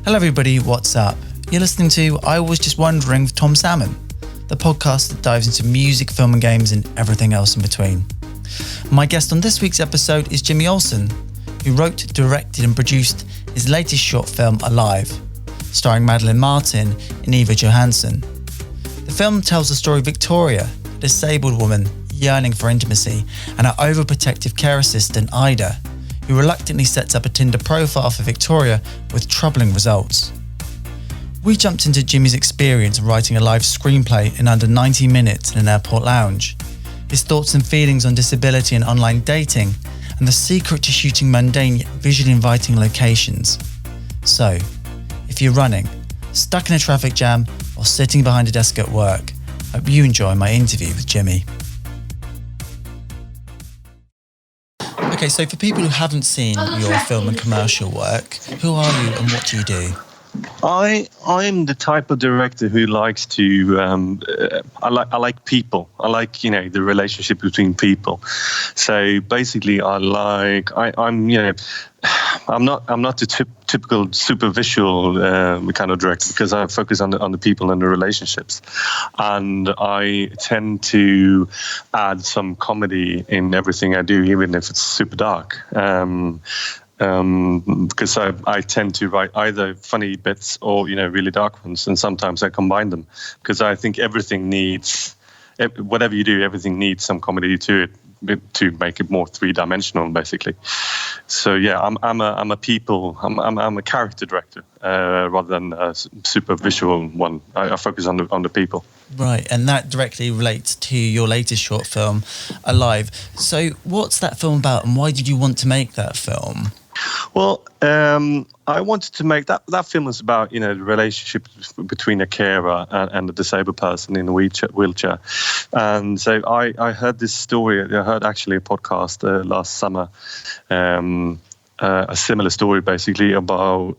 Hello everybody, what's up? You're listening to I Was Just Wondering with Tom Salmon, the podcast that dives into music, film and games and everything else in between. My guest on this week's episode is Jimmy Olsson, who wrote, directed and produced his latest short film, Alive, starring Madeleine and Eva Johansson. The film tells the story of Victoria, a disabled woman yearning for intimacy, and her overprotective care assistant, Ida, who reluctantly sets up a Tinder profile for Victoria with troubling results. We jumped into Jimmy's experience of writing a live screenplay in under 90 minutes in an airport lounge, his thoughts and feelings on disability and online dating, and the secret to shooting mundane yet visually inviting locations. So, if you're running, stuck in a traffic jam, or sitting behind a desk at work, I hope you enjoy my interview with Jimmy. Okay, so for people who haven't seen your film and commercial work, who are you and what do you do? I'm the type of director who likes to. I like people. I like the relationship between people. So basically, I'm not the typical super visual kind of director because I focus on the people and the relationships, and I tend to add some comedy in everything I do, even if it's super dark. Because I tend to write either funny bits or really dark ones, and sometimes I combine them because I think everything needs, whatever you do, everything needs some comedy to it to make it more three-dimensional, basically. So yeah, I'm a character director rather than a super visual one. I focus on the people. Right, and that directly relates to your latest short film, Alive. So what's that film about, and why did you want to make that film? Well, I wanted to make that film is about the relationship between a carer and a disabled person in a wheelchair. And so I heard this story. I heard actually a podcast last summer, a similar story basically about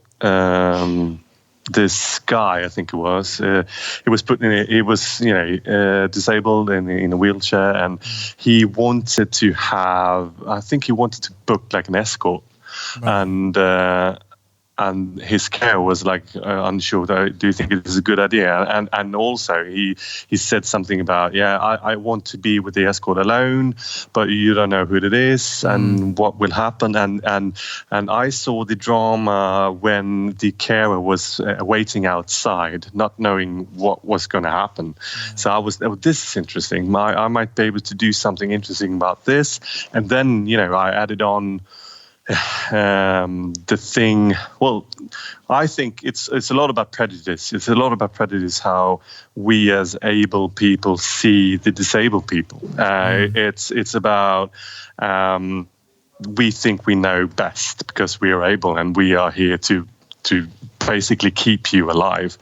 this guy. I think it was. He was disabled in a wheelchair, and he wanted to have. I think he wanted to book like an escort. Right. And his care was like unsure. Do you think it is a good idea? And also he said something about I want to be with the escort alone, but you don't know who it is and what will happen. And I saw the drama when the carer was waiting outside, not knowing what was going to happen. So I was, this is interesting. I might be able to do something interesting about this. And then I added on. The thing, well, I think it's a lot about prejudice. It's a lot about prejudice, how we as able people see the disabled people. It's about we think we know best because we are able and we are here to basically keep you alive.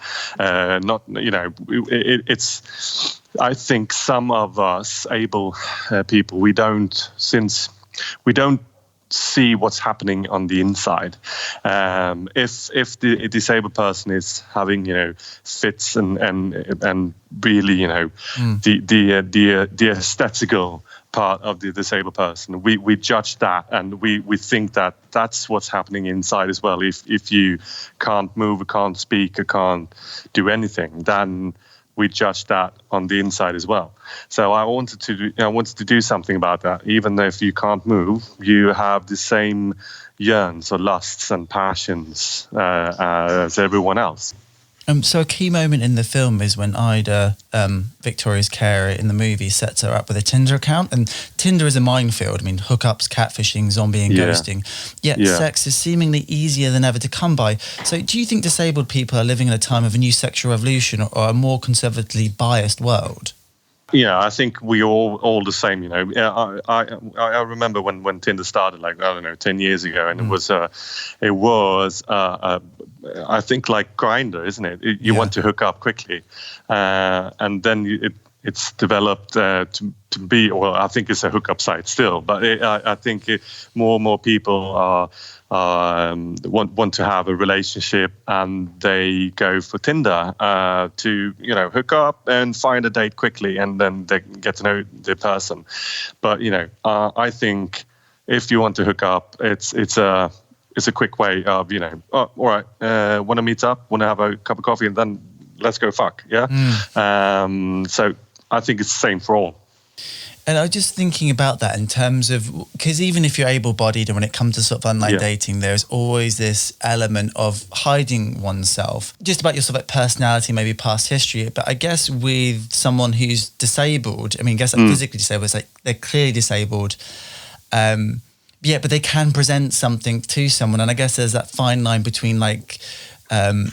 It's. I think some of us able people we don't see what's happening on the inside. If the disabled person is having fits and really the aesthetical part of the disabled person, we judge that and we think that that's what's happening inside as well. If you can't move or can't speak or can't do anything, then we judge that on the inside as well. So I wanted to do something about that. Even though if you can't move, you have the same yearns or lusts and passions as everyone else. So a key moment in the film is when Ida, Victoria's carer in the movie, sets her up with a Tinder account. And Tinder is a minefield. I mean, hookups, catfishing, zombie and ghosting. Yet sex is seemingly easier than ever to come by. So do you think disabled people are living in a time of a new sexual revolution or a more conservatively biased world? Yeah, I think we all the same. I remember when Tinder started, 10 years ago, and it was I think like Grindr, isn't it? You want to hook up quickly, and then it's developed to be. Well, I think it's a hookup site still, but I think more and more people are. Want to have a relationship and they go for Tinder to hook up and find a date quickly and then they get to know the person. But I think if you want to hook up, it's a quick way of, all right, want to meet up, want to have a cup of coffee, and then let's go fuck. Yeah. So I think it's the same for all. And I was just thinking about that in terms of, because even if you're able-bodied and when it comes to sort of online dating, there's always this element of hiding oneself, just about your sort of like personality, maybe past history. But I guess with someone who's disabled, I mean, I guess like physically disabled, it's like they're clearly disabled. But they can present something to someone. And I guess there's that fine line between like, I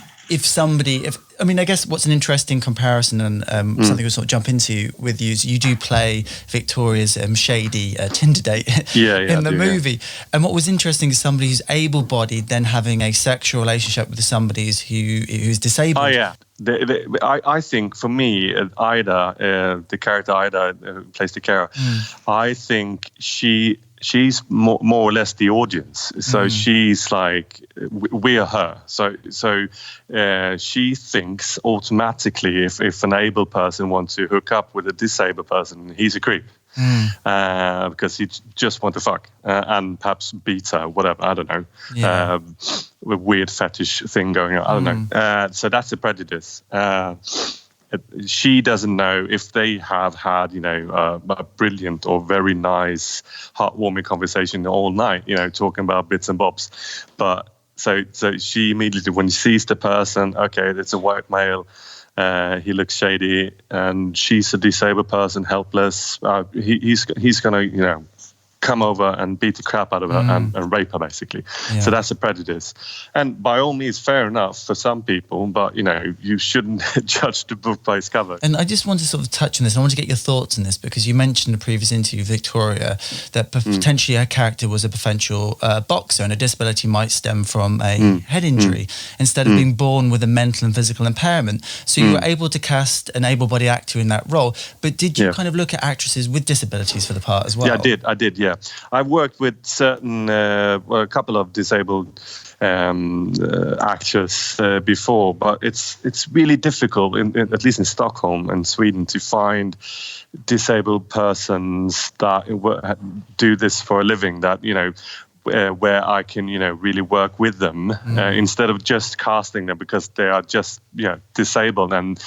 guess what's an interesting comparison and something we'll sort of jump into with you is you do play Victoria's shady Tinder date in the movie. Yeah. And what was interesting is somebody who's able-bodied then having a sexual relationship with somebody who's disabled. Oh, yeah. I think for me, Ida, the character Ida plays the carer, I think she's more or less the audience. So she's like, we're her. So she thinks automatically if an able person wants to hook up with a disabled person, he's a creep. Because he just want to fuck and perhaps beat her, whatever, I don't know. A weird fetish thing going on, I don't know. So that's a prejudice. She doesn't know if they have had, a brilliant or very nice, heartwarming conversation all night, talking about bits and bobs. But so she immediately, when she sees the person, okay, it's a white male, he looks shady, and she's a disabled person, helpless. He's going to, come over and beat the crap out of her and rape her, basically. Yeah. So that's a prejudice. And by all means, fair enough for some people, but, you shouldn't judge the book by its cover. And I just want to sort of touch on this. I want to get your thoughts on this, because you mentioned in a previous interview, Victoria, that potentially her character was a potential boxer, and a disability might stem from a head injury instead of being born with a mental and physical impairment. So you were able to cast an able-bodied actor in that role. But did you kind of look at actresses with disabilities for the part as well? Yeah, I did, yeah. I've worked with a couple of disabled actors before, but it's really difficult, at least in Stockholm and Sweden, to find disabled persons that do this for a living, that, where I can, really work with them instead of just casting them because they are just, disabled and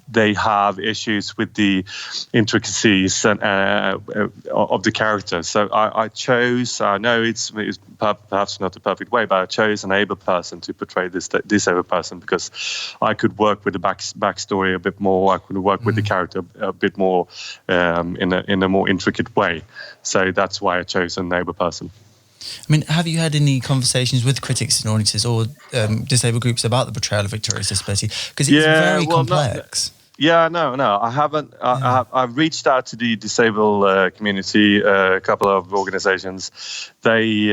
they have issues with the intricacies and, of the character. So I chose, I know it's perhaps not the perfect way, but I chose an able person to portray this disabled person because I could work with the backstory a bit more. I could work with the character a bit more in a more intricate way. So that's why I chose an able person. I mean, have you had any conversations with critics and audiences or disabled groups about the portrayal of Victoria's disability? Because it's very complex. No, I haven't. I've reached out to the disabled community, a couple of organizations. They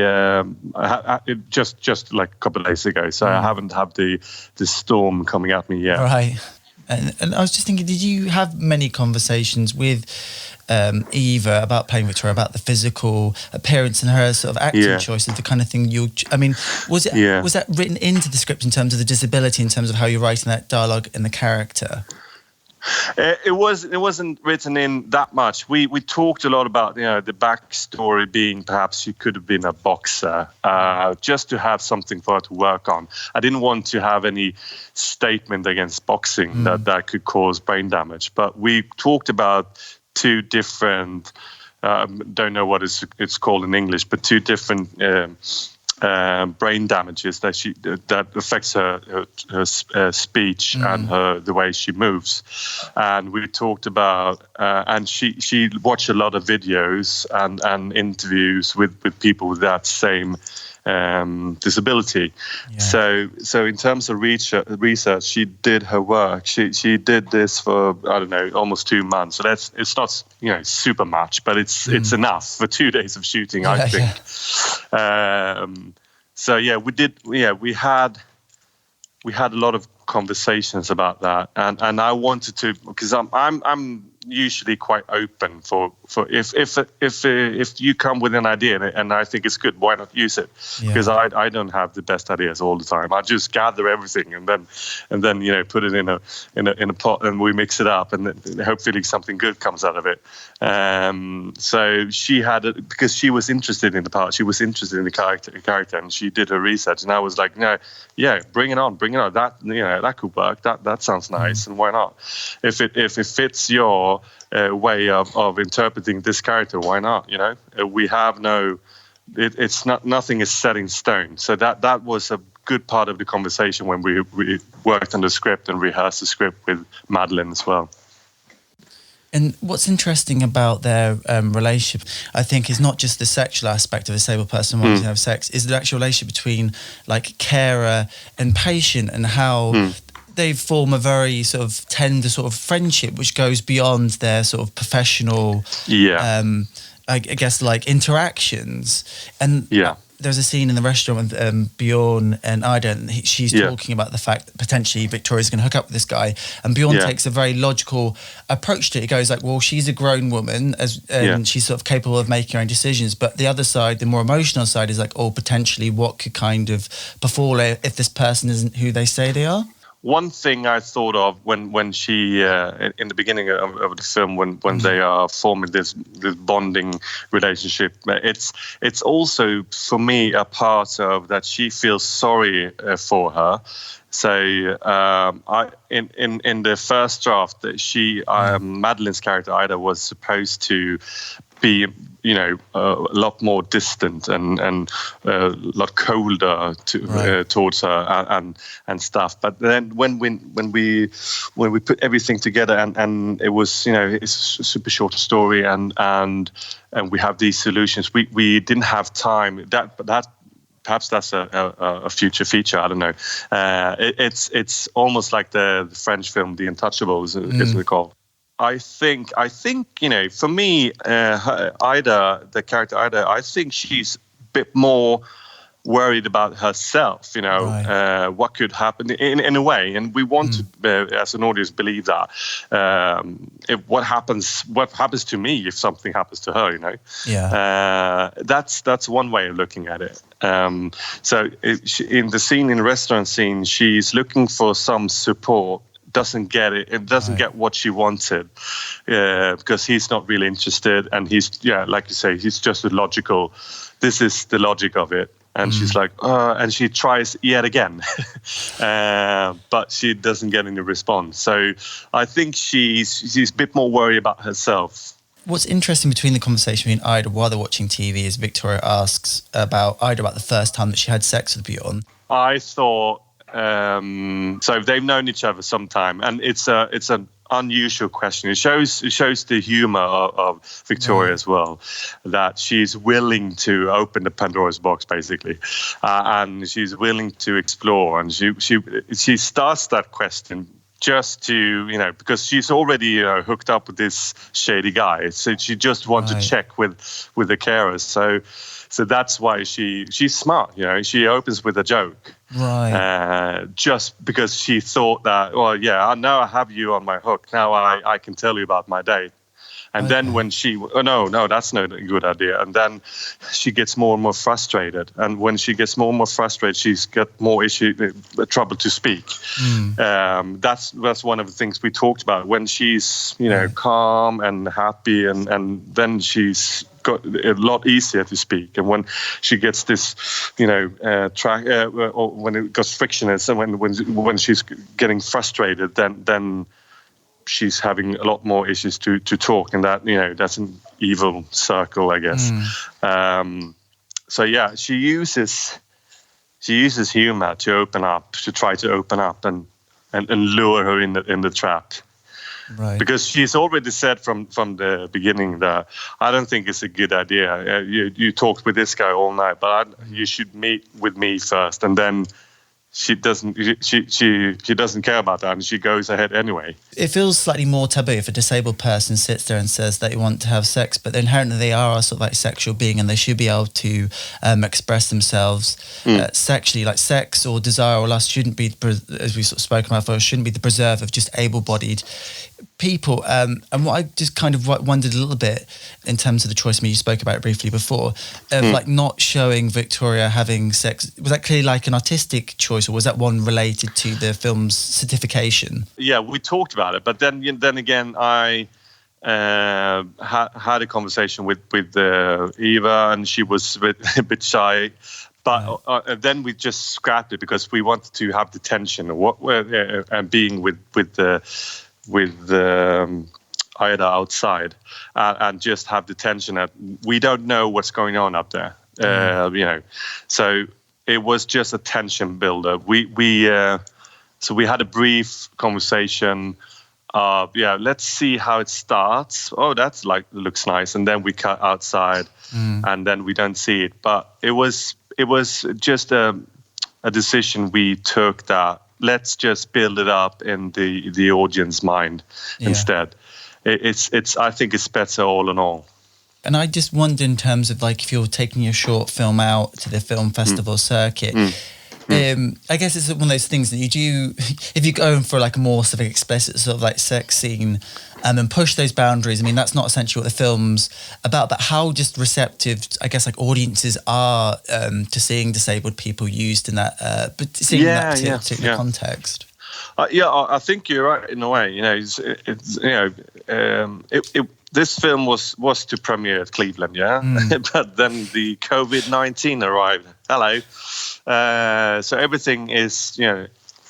just like a couple of days ago, so I haven't had the storm coming at me yet. Right. And I was just thinking, did you have many conversations with Eva about playing Victoria, about the physical appearance and her sort of acting choices, the kind of thing was that written into the script in terms of the disability, in terms of how you're writing that dialogue and the character? It wasn't written in that much. We talked a lot about the backstory being perhaps she could have been a boxer, just to have something for her to work on. I didn't want to have any statement against boxing that could cause brain damage. But we talked about two different, don't know what it's called in English, but two different brain damages that affects her speech and the way she moves. And we talked about, and she watched a lot of videos and interviews with people with that same disability. So in terms of research, she did her work. She did this for, I don't know, almost 2 months. So it's not super much, but it's enough for 2 days of shooting, I think. We had a lot of conversations about that, and I wanted to, because I'm usually quite open for if you come with an idea and I think it's good, why not use it? Yeah. Because I don't have the best ideas all the time. I just gather everything and then put it in a pot and we mix it up and then hopefully something good comes out of it. So she had it because she was interested in the part. She was interested in the character, and she did her research. And I was like, no, yeah, bring it on. That that could work. That sounds nice, and why not? If it fits your way of interpreting this character, why not? We have it's not, nothing is set in stone. So that was a good part of the conversation when we worked on the script and rehearsed the script with Madeleine as well. And what's interesting about their relationship, I think, is not just the sexual aspect of a disabled person wanting to have sex, is the actual relationship between like carer and patient, and how they form a very sort of tender sort of friendship, which goes beyond their sort of professional, I guess, like interactions. And there's a scene in the restaurant with Bjorn and Ida, and she's talking about the fact that potentially Victoria's going to hook up with this guy, and Bjorn takes a very logical approach to it. He goes like, well, she's a grown woman, and she's sort of capable of making her own decisions, but the other side, the more emotional side, is like, oh, potentially what could kind of befall if this person isn't who they say they are. One thing I thought of when she in the beginning of the film when they are forming this bonding relationship, it's also for me a part of that she feels sorry for her. So in the first draft, Madeleine's character Ida was supposed to be a lot more distant and a lot colder towards her and stuff. But then when we put everything together and it was it's a super short story and we have these solutions, we didn't have time. That perhaps that's a future feature. I don't know. It's almost like the French film The Untouchables, isn't it called? I think for me, Ida, the character Ida, I think she's a bit more worried about herself, what could happen in a way. And we want to, as an audience, believe that. What happens to me if something happens to her, that's one way of looking at it. So in the restaurant scene, she's looking for some support, doesn't get it. It doesn't get what she wanted because he's not really interested, and he's like you say, he's just illogical. This is the logic of it, and she's like, and she tries yet again, but she doesn't get any response. So I think she's a bit more worried about herself. What's interesting between the conversation between Ida while they're watching TV is Victoria asks about Ida about the first time that she had sex with Bjorn. I thought. So they've known each other some time, and it's an unusual question. It shows the humor of Victoria as well, that she's willing to open the Pandora's box basically, and she's willing to explore, and she starts that question just to because she's already hooked up with this shady guy, so she just wants to check with the carers. So that's why she's smart. She opens with a joke, just because she thought that, well, now I have you on my hook. Now I can tell you about my date. And then when no, that's not a good idea. And then she gets more and more frustrated. And when she gets more and more frustrated, she's got more trouble to speak. That's one of the things we talked about. When she's calm and happy, and then she's got a lot easier to speak. And when she gets this, or when it gets frictionless, and when she's getting frustrated, then she's having a lot more issues to talk, and that's an evil circle, I guess. So she uses humor to try to open up and lure her in the trap. Right. Because she's already said from the beginning that I don't think it's a good idea. You talked with this guy all night, but you should meet with me first, and then she doesn't care about that, and she goes ahead anyway. It feels slightly more taboo if a disabled person sits there and says they want to have sex, but inherently they are a sort of like sexual being, and they should be able to express themselves sexually. Like sex or desire or lust shouldn't be, as we sort of spoken about before, shouldn't be the preserve of just able-bodied people, and what I just kind of wondered a little bit in terms of the choice, you spoke about it briefly before, of like not showing Victoria having sex. Was that clearly like an artistic choice, or was that one related to the film's certification? Yeah, we talked about it, but then again, I had a conversation with Eva, and she was a bit shy. But then we just scrapped it because we wanted to have the tension of what and being with Ida outside, and just have the tension that we don't know what's going on up there. So it was just a tension builder. So we had a brief conversation. Let's see how it starts. Oh, that's looks nice, and then we cut outside, and then we don't see it. But it was just a decision we took that let's just build it up in the audience mind instead. I think it's better all in all. And I just wonder in terms of like if you're taking your short film out to the film festival circuit. I guess it's one of those things that you do if you're going for like a more sort of explicit sort of like sex scene and push those boundaries. I mean, that's not essentially what the film's about, but how just receptive, I guess, like audiences are to seeing disabled people used in that, but seeing that particular context. I think you're right in a way. This film was to premiere at Cleveland, but then the COVID-19 arrived. Hello. So everything is,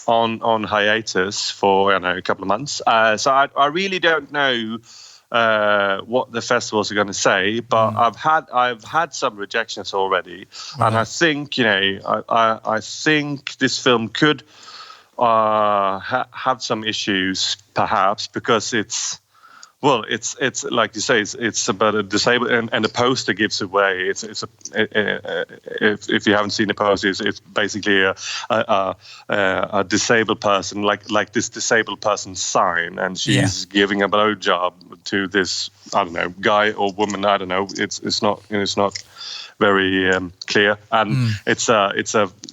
on hiatus for a couple of months. So I really don't know what the festivals are going to say, but I've had some rejections already, and I think I think this film could have some issues perhaps because it's like you say, it's about a disabled, and the poster gives away. If you haven't seen the poster, it's basically a disabled person, like this disabled person's sign, and she's giving a blowjob to this, I don't know, guy or woman, I don't know. It's not very clear, and it's a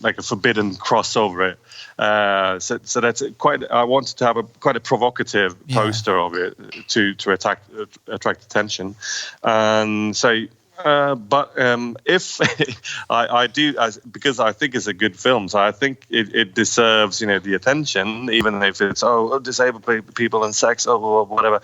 like a forbidden cross over it. So that's quite. I wanted to have quite a provocative poster of it to attract attention, and so. But if I do, because I think it's a good film, so I think it deserves the attention, even if it's disabled people and sex or whatever.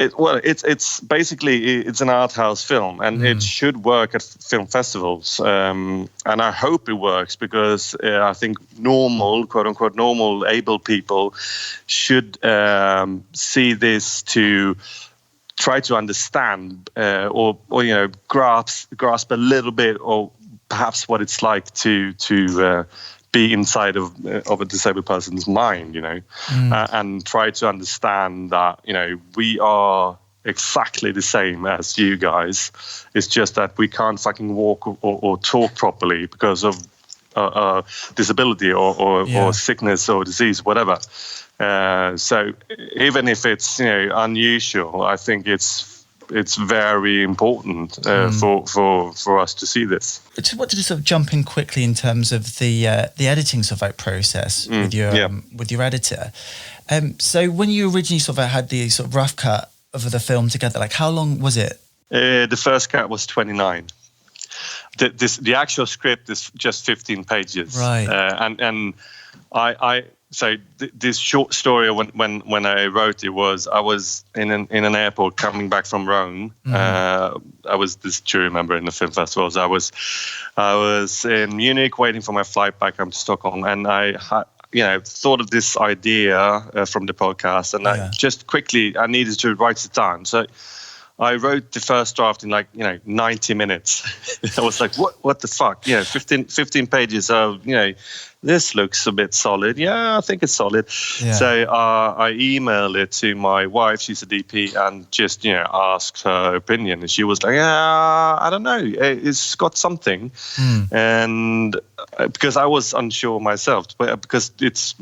It's basically it's an art house film, and it should work at film festivals. And I hope it works because I think normal, quote unquote, normal able people should see this to try to understand or grasp a little bit, or perhaps what it's like to be inside of a disabled person's mind, and try to understand that, we are exactly the same as you guys. It's just that we can't fucking walk or talk properly because of disability or sickness or disease, whatever. So even if it's, unusual, I think it's very important for us to see this. I just wanted to sort of jump in quickly in terms of the editing sort of process with your editor. So when you originally sort of had the sort of rough cut of the film together, like how long was it? The first cut was 29. The actual script is just 15 pages, right? And So this short story, when I wrote it, was I was in an airport coming back from Rome. I was this jury member in the film festivals. I was in Munich waiting for my flight back home to Stockholm, and I thought of this idea from the podcast, and I just quickly I needed to write it down. So I wrote the first draft in 90 minutes. I was like, what the fuck? 15 pages of this looks a bit solid. Yeah, I think it's solid. Yeah. So I emailed it to my wife. She's a DP, and just asked her opinion. And she was like, I don't know. It's got something. And because I was unsure myself, but because it's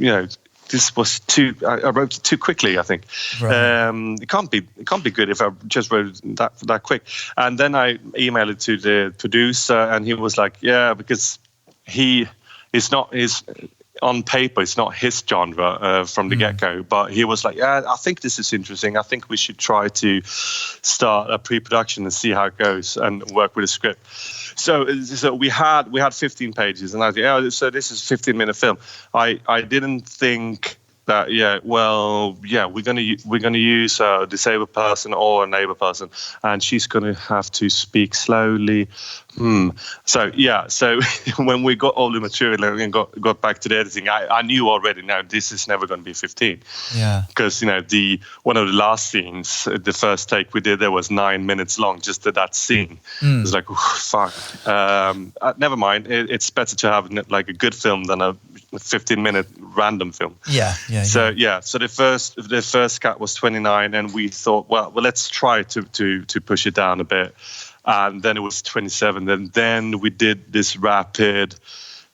this was I wrote it too quickly, I think. Right. It can't be good if I just wrote that quick. And then I emailed it to the producer, and he was like, yeah, because he is not his on paper, it's not his genre from the get-go, but he was like, yeah, I think this is interesting. I think we should try to start a pre-production and see how it goes and work with a script. So we had 15 pages, and I was like, oh, so this is a 15-minute film. I didn't think that, we're gonna use a disabled person or a neighbor person, and she's gonna have to speak slowly. So when we got all the material and got back to the editing, I knew already, now this is never going to be 15. Yeah. Because one of the last scenes, the first take we did there was 9 minutes long, just that scene. It was like, fuck. Never mind. It's better to have like a good film than a 15-minute random film. Yeah. So the first cut was 29, and we thought, well, let's try to push it down a bit. And then it was 27, and then we did this rapid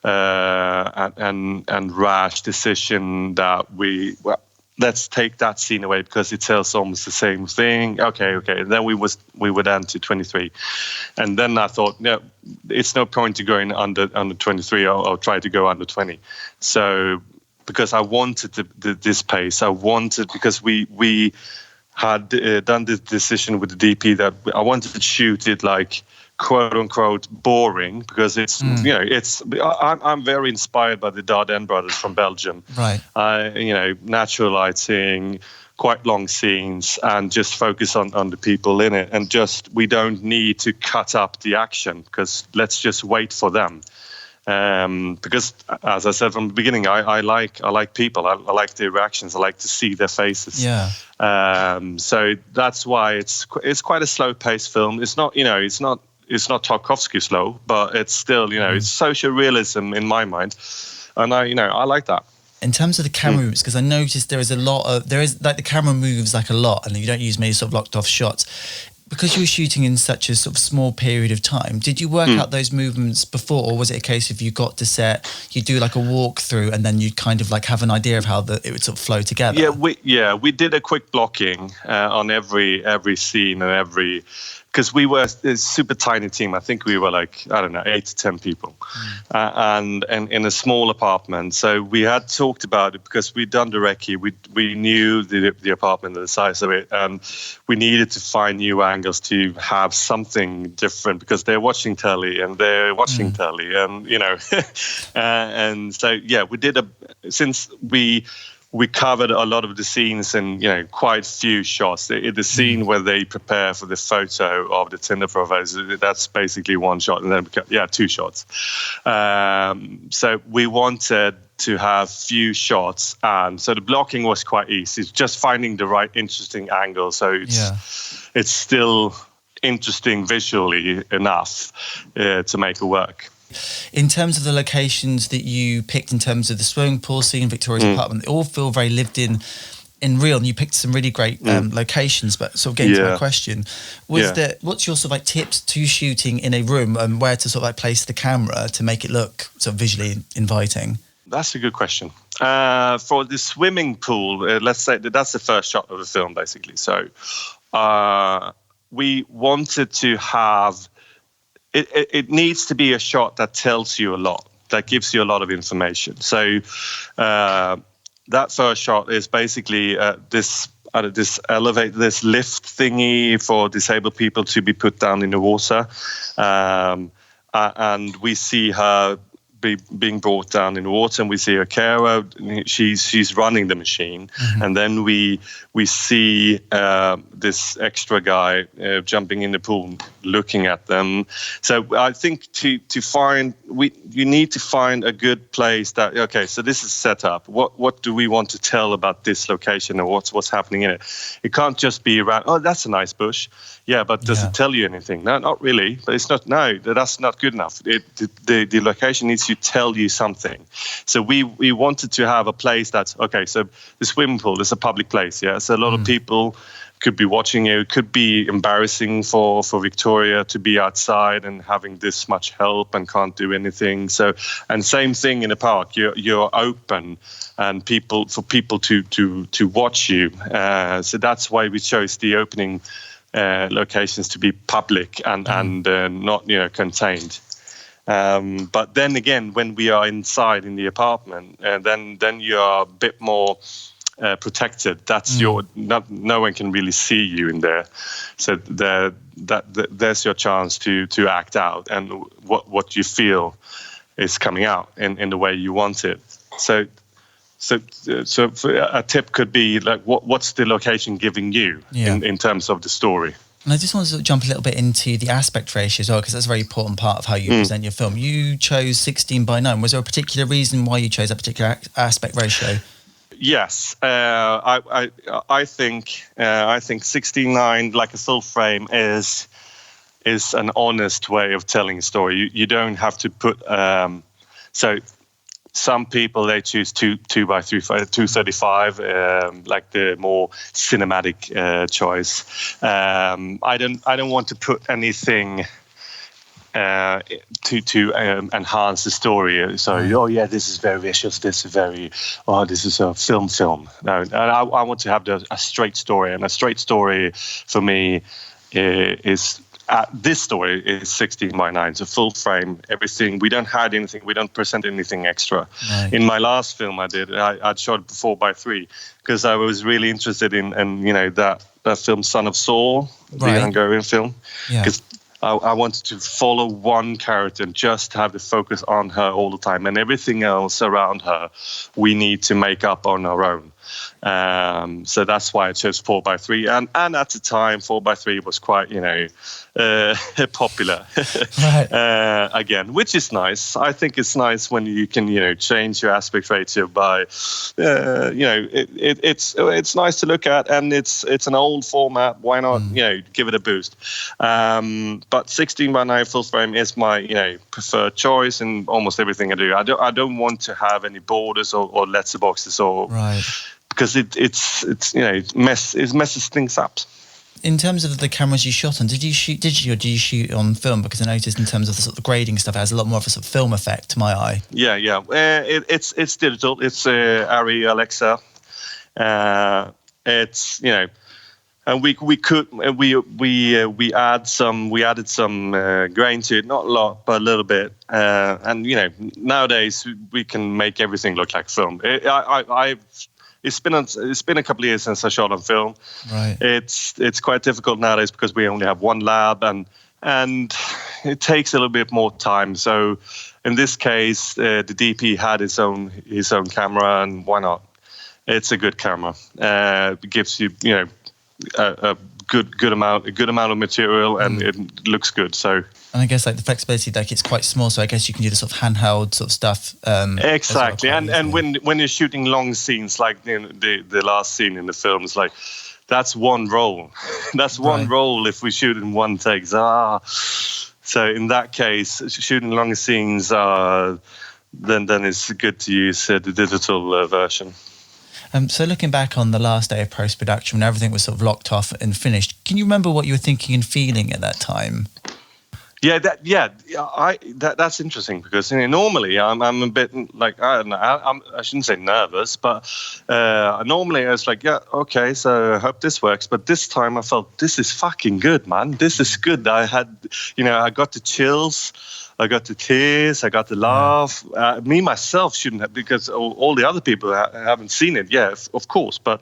and rash decision that let's take that scene away because it tells almost the same thing. Okay. And then we were down to 23, and then I thought, no, it's no point to going under 23. I'll try to go under 20. So because I wanted this pace, because we had done the decision with the DP that I wanted to shoot it like quote unquote boring, because I'm very inspired by the Dardenne brothers from Belgium. Right. Natural lighting, quite long scenes, and just focus on the people in it, and just we don't need to cut up the action because let's just wait for them. Because as I said from the beginning, I like people. I like their reactions. I like to see their faces. Yeah. So that's why it's quite a slow-paced film. It's not Tarkovsky slow, but it's still it's social realism in my mind, and I like that. In terms of the camera moves, because I noticed the camera moves like a lot, and you don't use many sort of locked off shots. Because you were shooting in such a sort of small period of time, did you work out those movements before, or was it a case of you got to set, you do like a walkthrough, and then you'd kind of like have an idea of how it would sort of flow together? We did a quick blocking on every scene and every. Because we were a super tiny team. I think we were like, 8 to 10 people. And in a small apartment. So we had talked about it because we'd done the recce. We knew the apartment and the size of it. And we needed to find new angles to have something different because they're watching telly and they're watching telly. And, and so, we did since we covered a lot of the scenes in quite few shots. The scene where they prepare for the photo of the Tinder profiles, that's basically one shot, and then 2 shots. So we wanted to have few shots, and so the blocking was quite easy. It's just finding the right interesting angle, so it's still interesting visually enough to make it work. In terms of the locations that you picked, in terms of the swimming pool scene, Victoria's apartment, they all feel very lived in real, and you picked some really great locations. But sort of getting to my question, what's your sort of like tips to shooting in a room and where to sort of like place the camera to make it look sort of visually inviting? That's a good question. For the swimming pool, let's say that's the first shot of the film, basically. So we wanted to have. It needs to be a shot that tells you a lot, that gives you a lot of information. So that first shot is basically this elevator, this lift thingy for disabled people to be put down in the water, and we see her being brought down in the water, and we see her carer. She's running the machine, and then we see this extra guy jumping in the pool, looking at them. So I think to find you need to find a good place that so this is set up. What do we want to tell about this location and what's happening in it? It can't just be around. Oh, that's a nice bush. Yeah, but does it tell you anything? No, not really. But it's not. No, that's not good enough. The location needs to tell you something. So we wanted to have a place that's so the swimming pool is a public place. Yeah, so a lot of people could be watching you. It could be embarrassing for Victoria to be outside and having this much help and can't do anything. So, and same thing in the park. You're open and people to watch you. So that's why we chose the opening locations to be public and not contained. But then again, when we are inside in the apartment, then you are a bit more protected. That's no one can really see you in there, so there's your chance to act out, and what you feel is coming out in the way you want it. So a tip could be like, what's the location giving you in terms of the story? And I just want to jump a little bit into the aspect ratio as well, because that's a very important part of how you present your film. You chose 16:9. Was there a particular reason why you chose that particular aspect ratio? Yes, I think 16:9, like a full frame, is an honest way of telling a story. You don't have to put so. Some people, they choose 2:35, like the more cinematic choice. I don't want to put anything to enhance the story. So, this is very vicious. This is this is a film. No, I want to have a straight story, and a straight story for me is. This story is 16:9. It's a full frame, everything. We don't hide anything. We don't present anything extra. Right. In my last film I shot 4:3 because I was really interested in that film Son of Saul, the Hungarian film. Because I wanted to follow one character and just have the focus on her all the time, and everything else around her we need to make up on our own. So that's why I chose 4:3, and at the time 4:3 was quite popular. Right. Again, which is nice. I think it's nice when you can change your aspect ratio by it's nice to look at, and it's an old format. Why not give it a boost? But 16:9 full frame is my preferred choice in almost everything I do. I don't want to have any borders or letterboxes or because it messes things up. In terms of the cameras you shot on, did you shoot digitally or did you shoot on film? Because I noticed in terms of the sort of grading stuff, it has a lot more of a sort of film effect to my eye. Yeah. It's digital. It's Arri Alexa. It's and we added some grain to it, not a lot, but a little bit. And nowadays we can make everything look like film. It's been a couple of years since I shot on film. Right. It's quite difficult nowadays because we only have one lab, and it takes a little bit more time. So in this case, the DP had his own camera, and why not? It's a good camera. It gives you a good amount of material, and it looks good. So. And I guess like the flexibility, like it's quite small, so I guess you can do the sort of handheld sort of stuff. Exactly, and when you're shooting long scenes, like the last scene in the film, it's like that's one roll. That's one roll if we shoot in one take. So in that case, shooting long scenes, then it's good to use the digital version. So looking back on the last day of post-production when everything was sort of locked off and finished, can you remember what you were thinking and feeling at that time? That's interesting because normally I'm a bit like, I don't know, I shouldn't say nervous, but normally I was like, okay, so I hope this works. But this time I felt this is fucking good, man. This is good. I had, I got the chills, I got the tears, I got the laugh. Me myself shouldn't have, because all the other people haven't seen it. Yeah, of course. But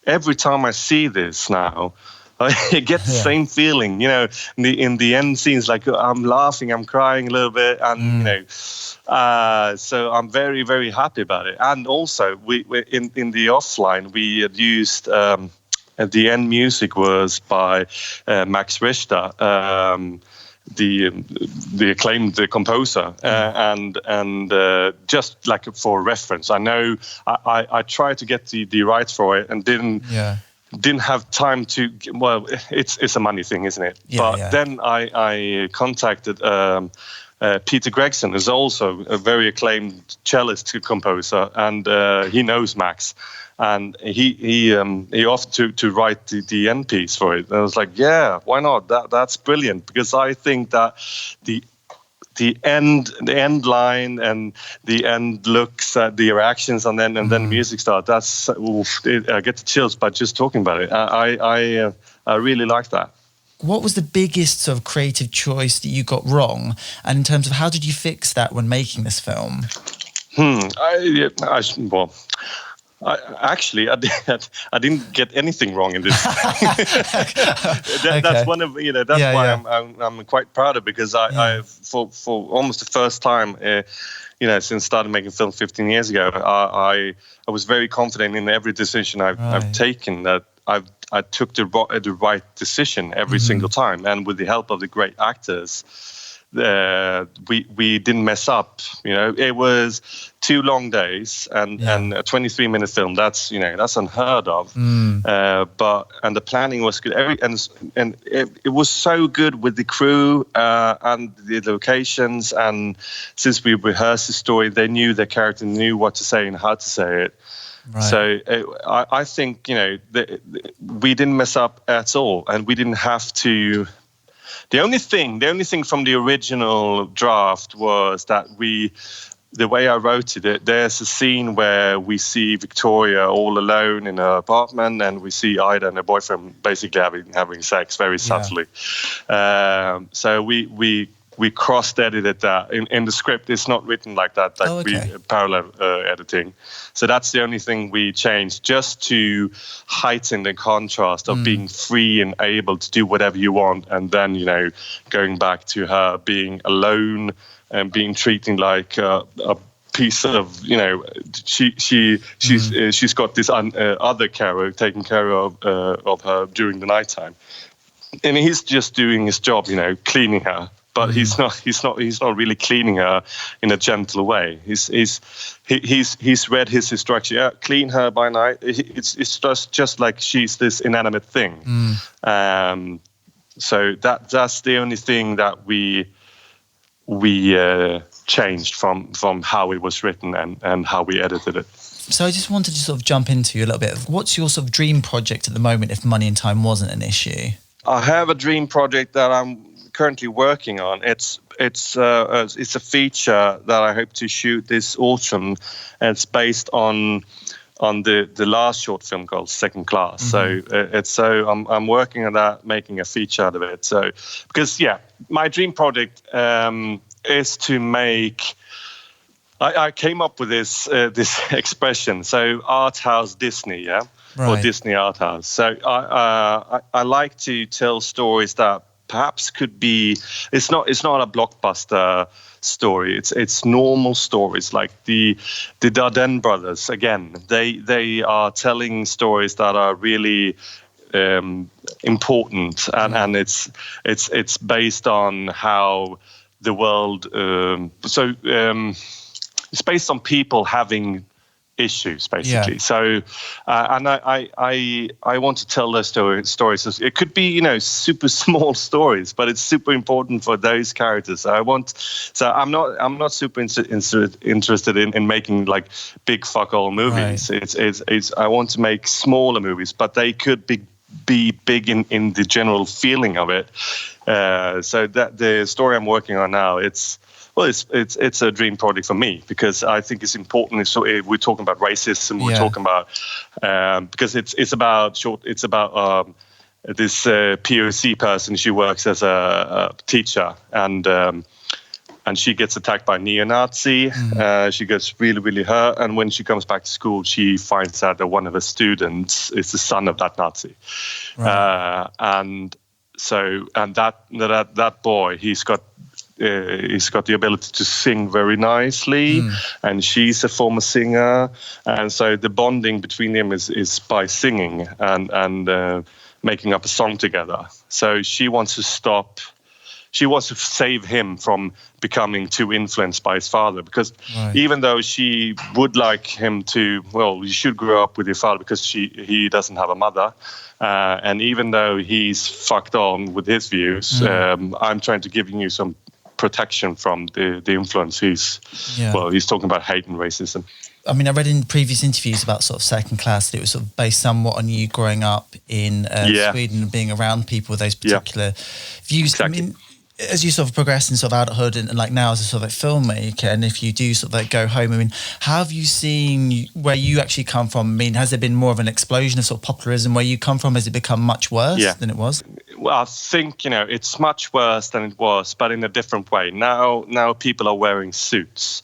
every time I see this now, I get the same feeling, in the end scenes, like I'm laughing, I'm crying a little bit, and so I'm very, very happy about it. And also, we in the offline we had used the end music was by Max Richter, the acclaimed composer, and just like for reference, I know I tried to get the rights for it and didn't have time to. Well, it's a money thing, isn't it? Then I contacted Peter Gregson, who's also a very acclaimed cellist composer, and he knows Max, and he offered to write the end piece for it. And I was like, yeah, why not? That's brilliant, because I think that the end line and the end looks at the reactions, and then the music starts. I get the chills by just talking about it. I really like that. what was the biggest sort of creative choice that you got wrong? And in terms of how did you fix that when making this film? I didn't get anything wrong in this. That's one of that's why I'm quite proud of, because I for almost the first time since started making film 15 years ago, I was very confident in every decision I've taken, that I took the right decision every single time, and with the help of the great actors, we didn't mess up. It was 2 long days and a 23-minute film. That's unheard of. But the planning was good. And it was so good with the crew and the locations. And since we rehearsed the story, they knew the character, knew what to say and how to say it. Right. So I think we didn't mess up at all, and we didn't have to. The only thing from the original draft was that the way I wrote it, there's a scene where we see Victoria all alone in her apartment, and we see Ida and her boyfriend basically having sex very subtly. So we cross-edited that. In the script, it's not written like that, we parallel editing. So that's the only thing we changed, just to heighten the contrast of being free and able to do whatever you want, and then, going back to her being alone and being treated like a piece of, she's got this other carer taking care of her during the nighttime. And he's just doing his job, cleaning her. But he's not really cleaning her in a gentle way. He's read his instruction. Yeah, clean her by night. It's just like she's this inanimate thing. So that's the only thing that we changed from how it was written and how we edited it. So I just wanted to sort of jump into a little bit of what's your sort of dream project at the moment if money and time wasn't an issue? I have a dream project that I'm currently working on. It's a feature that I hope to shoot this autumn, and it's based on the last short film called Second Class. I'm working on that, making a feature out of it. So because my dream project is to make. I came up with this expression. So art house Disney, or Disney art house. So I like to tell stories that perhaps could be. It's not a blockbuster story. It's normal stories, like the Dardenne brothers. Again, they are telling stories that are really important, and it's based on how the world. It's based on people having issues, basically. So, and I want to tell those stories. It could be, super small stories, but it's super important for those characters. I'm not super interested in making like big fuck all movies. Right. I want to make smaller movies, but they could be big in the general feeling of it. So that the story I'm working on now, it's a dream project for me, because I think it's important. So we're talking about racism. We're talking about because it's about this POC person. She works as a teacher, and she gets attacked by a neo-Nazi. She gets really, really hurt, and when she comes back to school, she finds out that one of her students is the son of that Nazi. Right. And that boy, he's got the ability to sing very nicely, and she's a former singer, and so the bonding between them is by singing and making up a song together. So she wants to save him from becoming too influenced by his father, because even though she would like him to, you should grow up with your father, because he doesn't have a mother, and even though he's fucked on with his views, I'm trying to give you some protection from the influence. He's talking about hate and racism. I mean, I read in previous interviews about sort of Second Class that it was sort of based somewhat on you growing up in Sweden and being around people with those particular views. Exactly. I mean, as you sort of progress in sort of adulthood and like now as a sort of filmmaker, and if you do sort of like go home, I mean, how have you seen where you actually come from? I mean, has there been more of an explosion of sort of popularism where you come from? Has it become much worse than it was? Well, I think, it's much worse than it was, but in a different way. Now people are wearing suits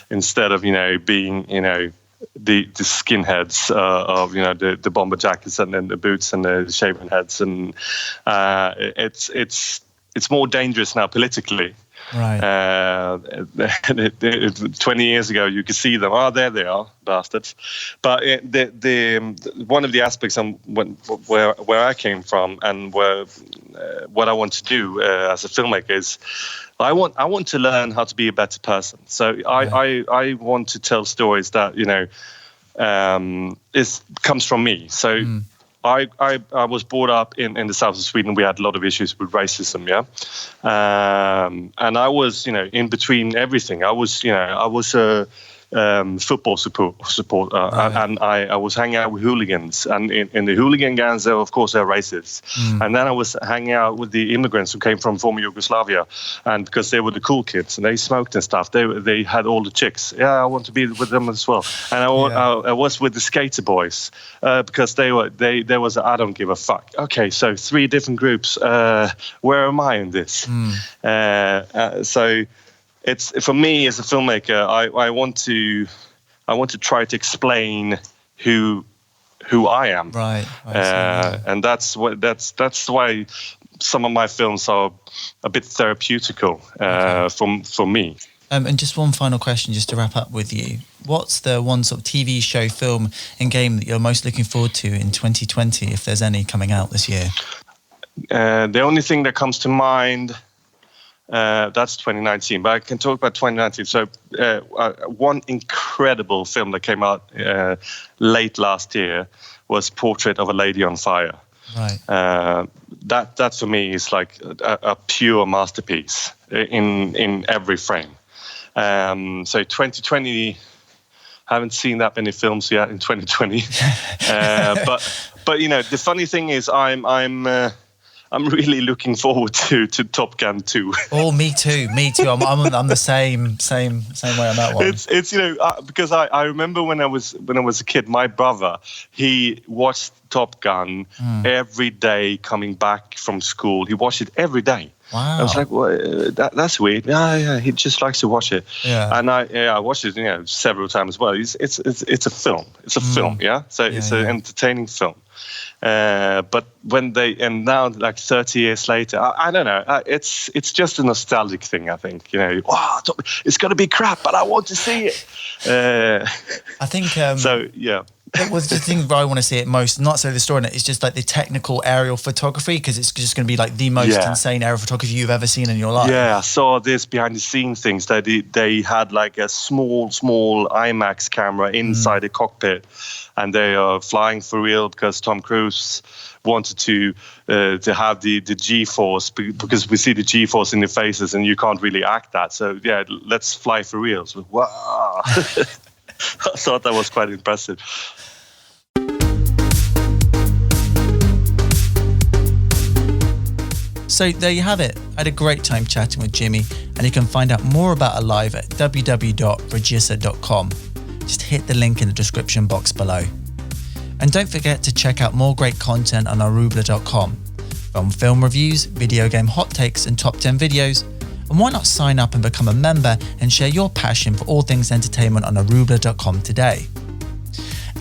instead of, being, the skinheads of, the bomber jackets and then the boots and the shaven heads. And it's more dangerous now politically. Right. 20 years ago, you could see them. Oh, there they are, bastards. But one of the aspects where I came from and what I want to do as a filmmaker is I want to learn how to be a better person. So I want to tell stories that comes from me. So. I was brought up in the south of Sweden. We had a lot of issues with racism, and I was, in between everything. I was a football supporter, and I was hanging out with hooligans. And in the hooligan gangs, of course, they're racist. And then I was hanging out with the immigrants who came from former Yugoslavia, and because they were the cool kids and they smoked and stuff, they had all the chicks. Yeah, I want to be with them as well. And I was with the skater boys because there was I don't give a fuck. Okay, so 3 different groups. Where am I in this? So. It's for me as a filmmaker. I want to try to explain who I am. Right. And that's why some of my films are a bit therapeutical for me. And just one final question, just to wrap up with you. What's the one sort of TV show, film, and game that you're most looking forward to in 2020, if there's any coming out this year? The only thing that comes to mind. That's 2019, but I can talk about 2019. So one incredible film that came out late last year was Portrait of a Lady on Fire. Right. That for me is like a pure masterpiece in every frame. So 2020, haven't seen that many films yet in 2020. But the funny thing is I'm really looking forward to Top Gun 2. Oh, me too. I'm the same way on that one. It's because I remember when I was a kid, my brother, he watched Top Gun every day coming back from school. He watched it every day. Wow. I was like, well, that's weird. Yeah, he just likes to watch it. Yeah. And I watched it, several times as well. It's a film. It's a film, yeah. So it's an entertaining film. But now like 30 years later, I don't know. It's just a nostalgic thing, I think. Wow, it's going to be crap, but I want to see it. I think. So yeah. It was the thing where I want to see it most, not so the story, it's just like the technical aerial photography, because it's just going to be like the most insane aerial photography you've ever seen in your life. Yeah, I saw this behind the scenes things that they had like a small IMAX camera inside the cockpit, and they are flying for real because Tom Cruise wanted to have the G-force, because we see the G-force in the faces and you can't really act that. So yeah, let's fly for real. So, wow. I thought that was quite impressive. So there you have it. I had a great time chatting with Jimmy, and you can find out more about Alive at www.regissa.com. Just hit the link in the description box below. And don't forget to check out more great content on arubla.com, from film reviews, video game hot takes and top 10 videos. And why not sign up and become a member and share your passion for all things entertainment on arubla.com today.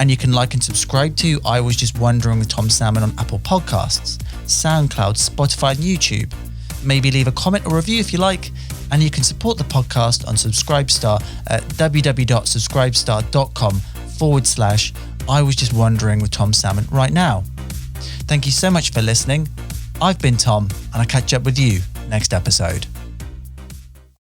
And you can like and subscribe to I Was Just Wondering with Tom Salmon on Apple Podcasts, SoundCloud, Spotify and YouTube. Maybe leave a comment or review if you like. And you can support the podcast on Subscribestar at www.subscribestar.com/I Was Just Wondering with Tom Salmon right now. Thank you so much for listening. I've been Tom, and I'll catch up with you next episode.